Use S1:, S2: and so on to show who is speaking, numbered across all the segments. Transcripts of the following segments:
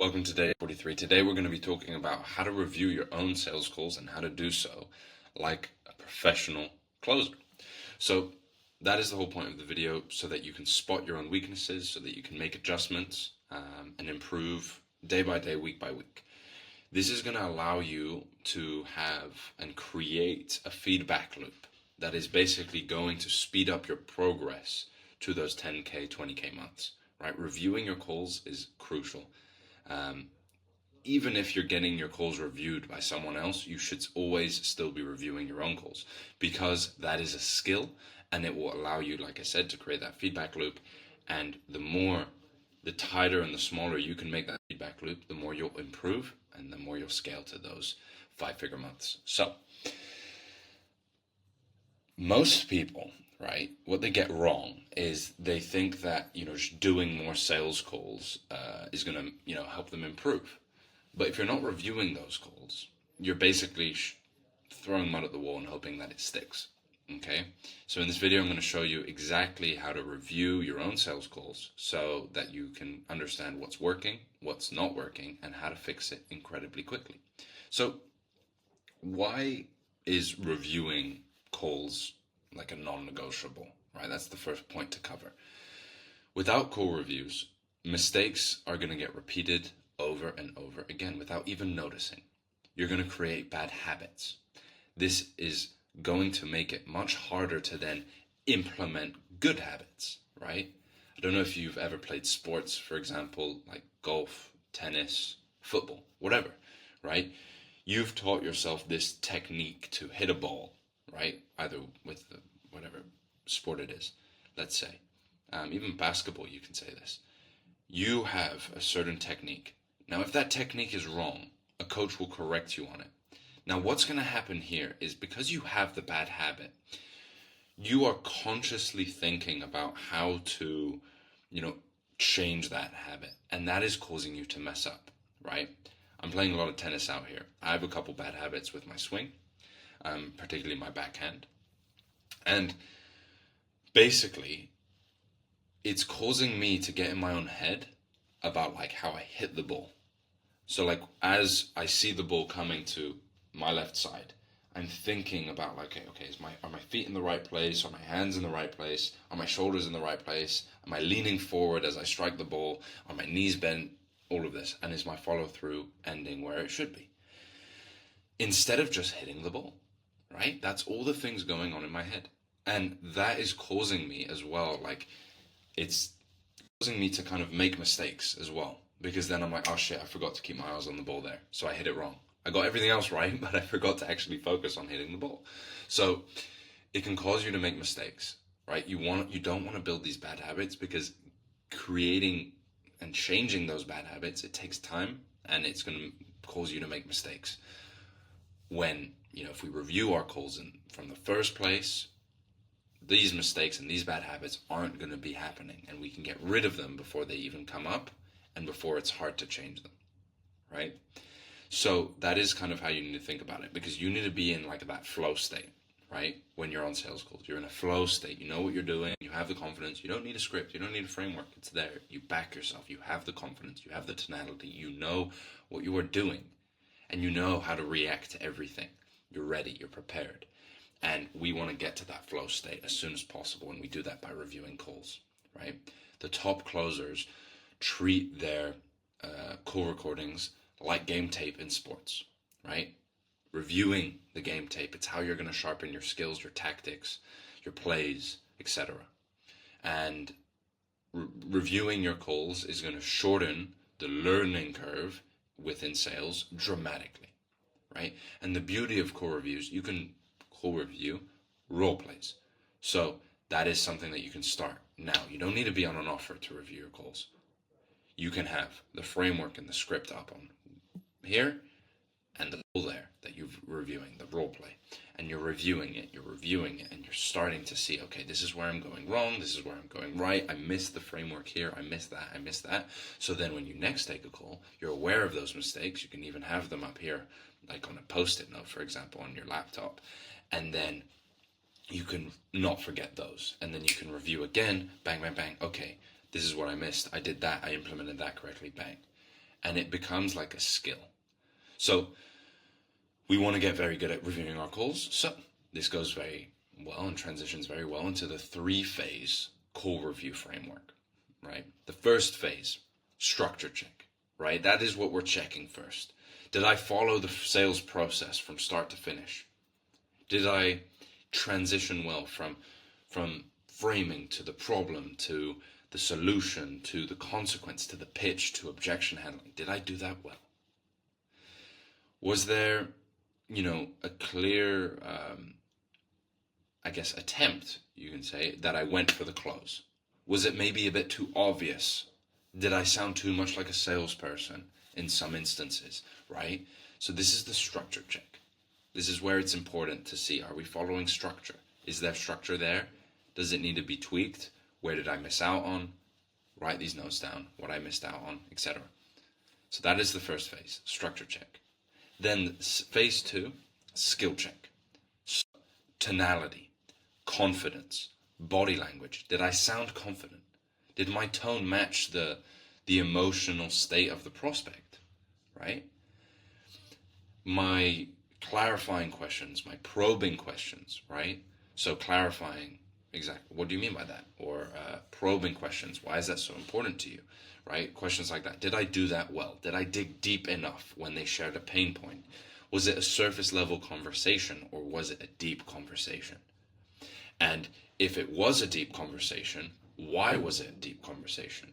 S1: Welcome to day 43. Today we're going to be talking about how to review your own sales calls and how to do so like a professional closer. So that is the whole point of the video, so that you can spot your own weaknesses, so that you can make adjustments and improve day by day, week by week. This is going to allow you to have and create a feedback loop that is basically going to speed up your progress to those 10K, 20K months, right? Reviewing your calls is crucial. Even if you're getting your calls reviewed by someone else, you should always still be reviewing your own calls, because that is a skill and it will allow you, like I said, to create that feedback loop. And the tighter and the smaller you can make that feedback loop, the more you'll improve and the more you'll scale to those 5-figure months. So most people, right, what they get wrong is they think that, just doing more sales calls is going to, help them improve. But if you're not reviewing those calls, you're basically throwing mud at the wall and hoping that it sticks. Okay, so in this video, I'm going to show you exactly how to review your own sales calls so that you can understand what's working, what's not working, and how to fix it incredibly quickly. So why is reviewing calls like a non-negotiable, right? That's the first point to cover. Without call reviews, mistakes are going to get repeated over and over again without even noticing. You're going to create bad habits. This is going to make it much harder to then implement good habits, right? I don't know if you've ever played sports, for example, like golf, tennis, football, whatever, right? You've taught yourself this technique to hit a ball, right? Either with whatever sport it is, let's say. Even basketball, you can say this. You have a certain technique. Now, if that technique is wrong, a coach will correct you on it. Now, what's going to happen here is, because you have the bad habit, you are consciously thinking about how to, change that habit. And that is causing you to mess up, right? I'm playing a lot of tennis out here. I have a couple bad habits with my swing, particularly my backhand. And basically, it's causing me to get in my own head about like how I hit the ball. So like, as I see the ball coming to my left side, I'm thinking about like, okay, are my feet in the right place? Are my hands in the right place? Are my shoulders in the right place? Am I leaning forward as I strike the ball? Are my knees bent? All of this. And is my follow through ending where it should be? Instead of just hitting the ball, right? That's all the things going on in my head. And that is causing me as well, like, it's causing me to kind of make mistakes as well. Because then I'm like, oh shit, I forgot to keep my eyes on the ball there. So I hit it wrong. I got everything else right, but I forgot to actually focus on hitting the ball. So it can cause you to make mistakes, right? You don't want to build these bad habits, because creating and changing those bad habits, it takes time, and it's going to cause you to make mistakes. When, if we review our calls from the first place, these mistakes and these bad habits aren't going to be happening, and we can get rid of them before they even come up and before it's hard to change them, right? So that is kind of how you need to think about it, because you need to be in like that flow state, right? When you're on sales calls, you're in a flow state. You know what you're doing. You have the confidence. You don't need a script. You don't need a framework. It's there. You back yourself. You have the confidence. You have the tonality. You know what you are doing, and you know how to react to everything. You're ready. You're prepared. And we want to get to that flow state as soon as possible, and we do that by reviewing calls, right? The top closers treat their call recordings like game tape in sports, right? Reviewing the game tape, it's how you're going to sharpen your skills, your tactics, your plays, etc. And reviewing your calls is going to shorten the learning curve within sales dramatically, right? And the beauty of call reviews, you can call review role plays. So that is something that you can start now. You don't need to be on an offer to review your calls. You can have the framework and the script up on here, and the goal there that you're reviewing, the role play, and you're reviewing it, and you're starting to see, okay, this is where I'm going wrong, this is where I'm going right, I missed the framework here, I missed that. So then when you next take a call, you're aware of those mistakes. You can even have them up here, like on a post-it note, for example, on your laptop, and then you can not forget those, and then you can review again, bang, bang, bang, okay, this is what I missed, I did that, I implemented that correctly, bang. and it becomes like a skill. So we want to get very good at reviewing our calls. So this goes very well and transitions very well into the 3-phase call review framework, right? The first phase, structure check, right? That is what we're checking first. Did I follow the sales process from start to finish? Did I transition well from framing to the problem to the solution to the consequence to the pitch to objection handling? Did I do that well? Was there, a clear, attempt, you can say, that I went for the close? Was it maybe a bit too obvious? Did I sound too much like a salesperson in some instances, right? So this is the structure check. This is where it's important to see, are we following structure? Is there structure there? Does it need to be tweaked? Where did I miss out on? Write these notes down, what I missed out on, etc. So that is the first phase, structure check. Then phase 2, skill check. So, tonality, confidence, body language. Did I sound confident? Did my tone match the emotional state of the prospect, right? My clarifying questions, my probing questions, right? So clarifying, exactly, what do you mean by that? Or probing questions, why is that so important to you, right? Questions like that. Did I do that well? Did I dig deep enough when they shared a pain point? Was it a surface level conversation or was it a deep conversation? And if it was a deep conversation, why was it a deep conversation?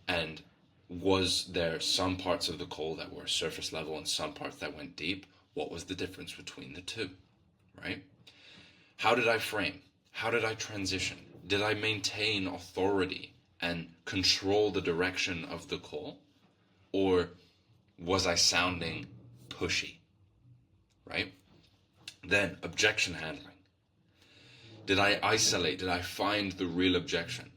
S1: And was there some parts of the call that were surface level and some parts that went deep? What was the difference between the two, right? How did I frame? How did I transition? Did I maintain authority and control the direction of the call? Or was I sounding pushy, right? Then objection handling. Did I isolate? Did I find the real objection?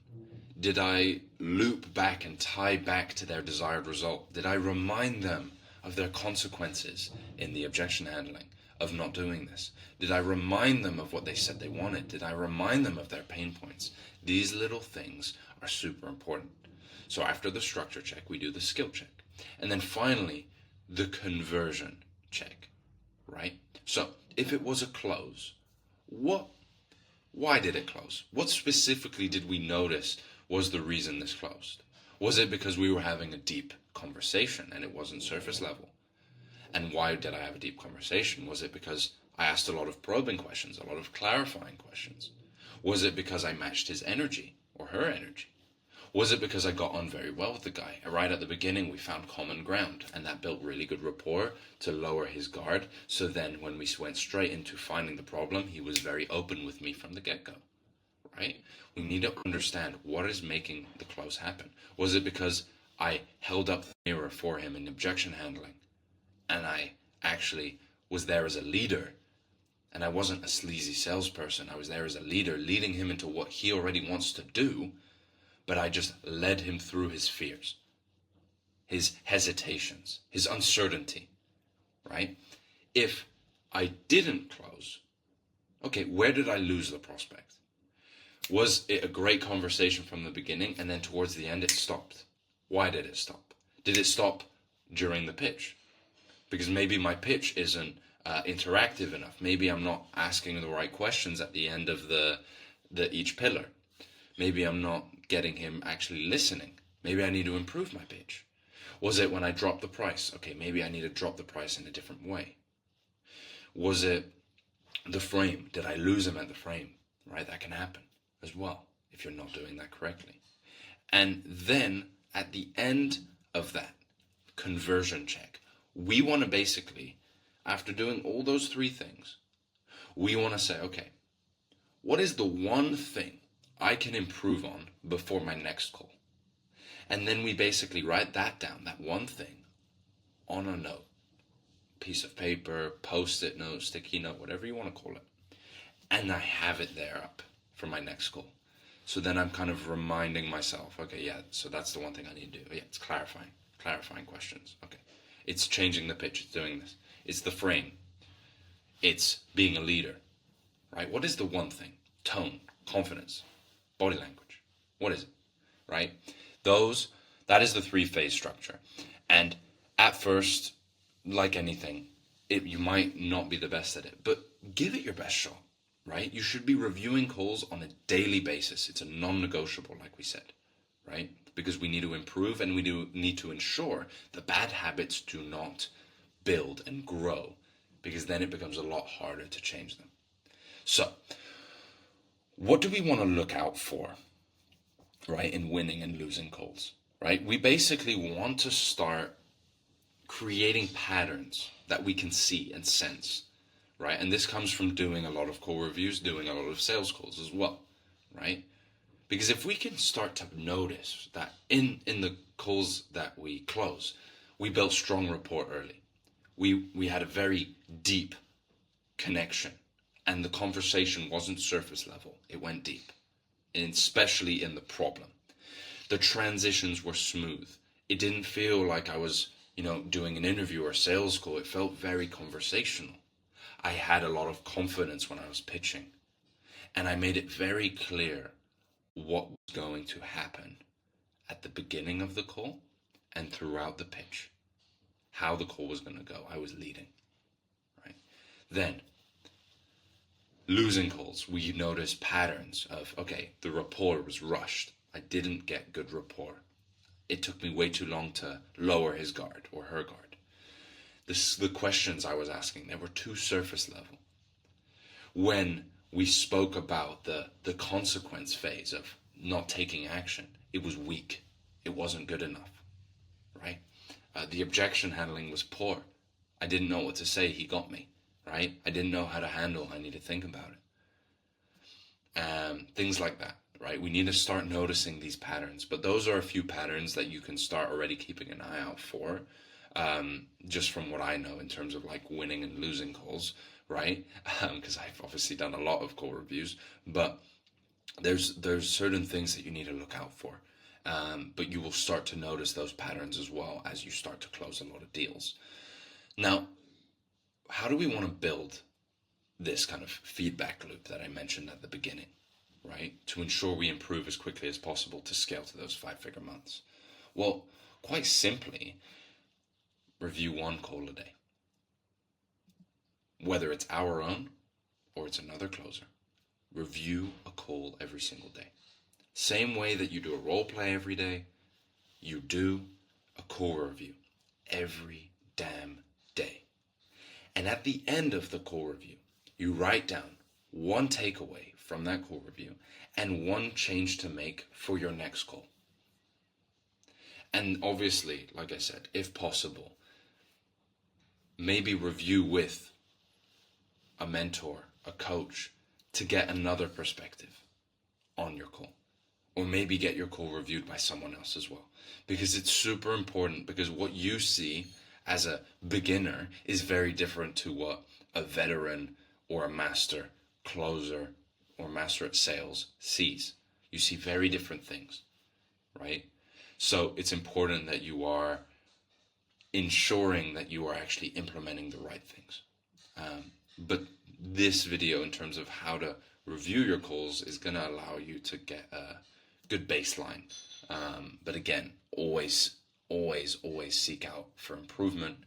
S1: Did I loop back and tie back to their desired result? Did I remind them of their consequences in the objection handling of not doing this? Did I remind them of what they said they wanted? Did I remind them of their pain points? These little things are super important. So after the structure check, we do the skill check. And then finally, the conversion check, right? So if it was a close, why did it close? What specifically did we notice was the reason this closed? Was it because we were having a deep conversation and it wasn't surface level? And why did I have a deep conversation? Was it because I asked a lot of probing questions, a lot of clarifying questions? Was it because I matched his energy or her energy? Was it because I got on very well with the guy? Right at the beginning, we found common ground, and that built really good rapport to lower his guard. So then when we went straight into finding the problem, he was very open with me from the get-go, right? We need to understand what is making the close happen. Was it because I held up the mirror for him in objection handling, and I actually was there as a leader, and I wasn't a sleazy salesperson. I was there as a leader, leading him into what he already wants to do, but I just led him through his fears, his hesitations, his uncertainty, right? If I didn't close, okay, where did I lose the prospect? Was it a great conversation from the beginning and then towards the end it stopped? Why did it stop? Did it stop during the pitch? Because maybe my pitch isn't interactive enough. Maybe I'm not asking the right questions at the end of the each pillar. Maybe I'm not getting him actually listening. Maybe I need to improve my pitch. Was it when I dropped the price? Okay, maybe I need to drop the price in a different way. Was it the frame? Did I lose him at the frame? Right, that can happen as well if you're not doing that correctly. And then at the end of that conversion check, we want to basically, after doing all those three things, we want to say, okay, what is the one thing I can improve on before my next call? And then we basically write that down, that one thing, on a note, piece of paper, post-it note, sticky note, whatever you want to call it. And I have it there up for my next call. So then I'm kind of reminding myself, okay, yeah, so that's the one thing I need to do. Yeah, it's clarifying questions. Okay. It's changing the pitch, it's doing this. It's the frame. It's being a leader, right? What is the one thing? Tone, confidence, body language. What is it, right? That is the 3-phase structure. And at first, like anything, you might not be the best at it, but give it your best shot, right? You should be reviewing calls on a daily basis. It's a non-negotiable, like we said, right? Because we need to improve, and we do need to ensure the bad habits do not build and grow, because then it becomes a lot harder to change them. So, what do we want to look out for, right, in winning and losing calls, right? We basically want to start creating patterns that we can see and sense, right? And this comes from doing a lot of call reviews, doing a lot of sales calls as well, right? Because if we can start to notice that in the calls that we close, we built strong rapport early. We had a very deep connection, and the conversation wasn't surface level. It went deep, and especially in the problem. The transitions were smooth. It didn't feel like I was, doing an interview or a sales call. It felt very conversational. I had a lot of confidence when I was pitching, and I made it very clear what was going to happen at the beginning of the call and throughout the pitch, how the call was going to go. I was leading, right? Then, losing calls, we noticed patterns of, okay, the rapport was rushed. I didn't get good rapport. It took me way too long to lower his guard or her guard. The questions I was asking, they were too surface level. When we spoke about the consequence phase of not taking action, it was weak. It wasn't good enough, right? The objection handling was poor. I didn't know what to say. He got me, right? I didn't know how to handle. I need to think about it. Things like that, right? We need to start noticing these patterns. But those are a few patterns that you can start already keeping an eye out for. Just from what I know in terms of like winning and losing calls, right? Because I've obviously done a lot of call reviews, but there's certain things that you need to look out for. But you will start to notice those patterns as well as you start to close a lot of deals. Now, how do we want to build this kind of feedback loop that I mentioned at the beginning, right? To ensure we improve as quickly as possible to scale to those 5-figure months? Well, quite simply, review one call a day. Whether it's our own or it's another closer, review a call every single day. Same way that you do a role play every day, you do a call review every damn day. And at the end of the call review, you write down one takeaway from that call review and one change to make for your next call. And obviously, like I said, if possible, maybe review with a mentor, a coach, to get another perspective on your call. Or maybe get your call reviewed by someone else as well. Because it's super important, because what you see as a beginner is very different to what a veteran or a master closer or master at sales sees. You see very different things, right? So it's important that you are ensuring that you are actually implementing the right things. But this video, in terms of how to review your calls, is going to allow you to get a good baseline. But again, always seek out for improvement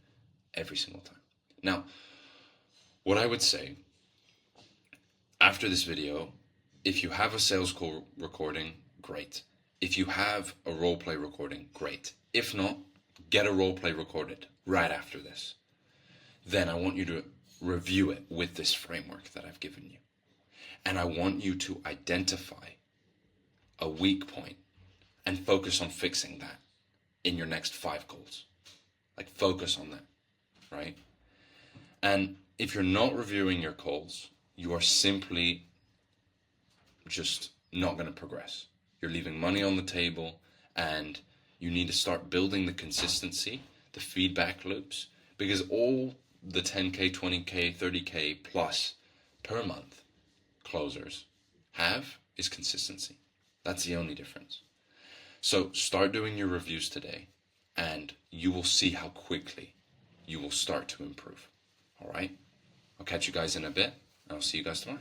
S1: every single time. Now, what I would say after this video, if you have a sales call recording, great. If you have a role play recording, great. If not, get a role play recorded right after this. Then I want you to review it with this framework that I've given you. And I want you to identify a weak point and focus on fixing that in your next 5 calls. Like, focus on that, right? And if you're not reviewing your calls, you are simply just not going to progress. You're leaving money on the table, and you need to start building the consistency, the feedback loops, because all the 10K, 20K, 30K plus per month closers have is consistency. That's the only difference. So start doing your reviews today, and you will see how quickly you will start to improve. All right? I'll catch you guys in a bit, and I'll see you guys tomorrow.